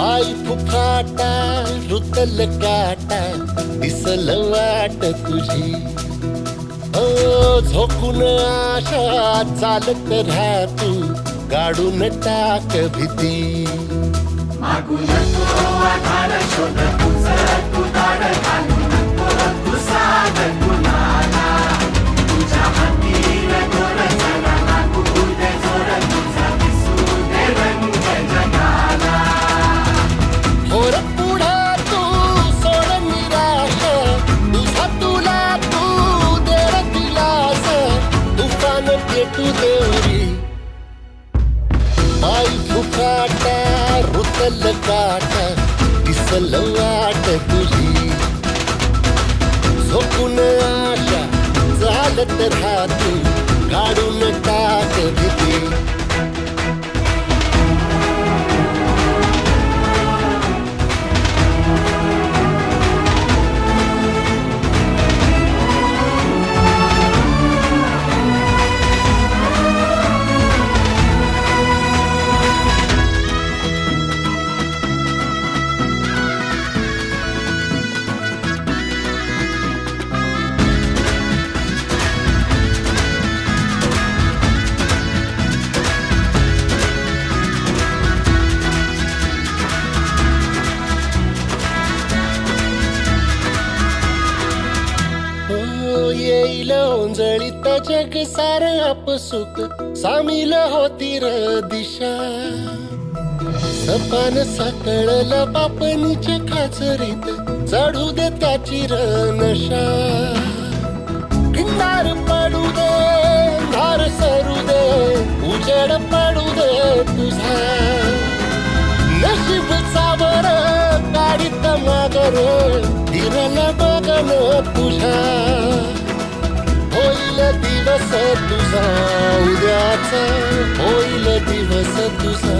पाय फुफाटा रुतल काटा दिसल वाट तुझी हो झोकून आशा चालत राहा तू गाडून टाक भीती मागून तो आधार शोध तुझं तू दाड घालू नको तू साध कुणाला तुझ्या हातीन दोर चला लागू दे जोर तुझा दिसू दे रंग जगाला होर पुढे तू सोड निराश तुझा तुला तू देर दिलास तुफान पेटू देवरी पाय फुफाटा रुतल काटा दिसल वाट तुझी झोपून आशा चालत राहा तू काढून टाक भीती येईल ओंजळीत जग सार अपसुक सामील होती र दिशा सपान साकळलं बापनीच्या खाचरीत चढू दे त्याची र नशा किनार पडू दे धार सरू दे उजेड पडू दे तुझा नशीब सावर गाडीत मागर फिरल बघन तुझ्या होईल दिवस तुझा उद्याचा होईल दिवस तुझा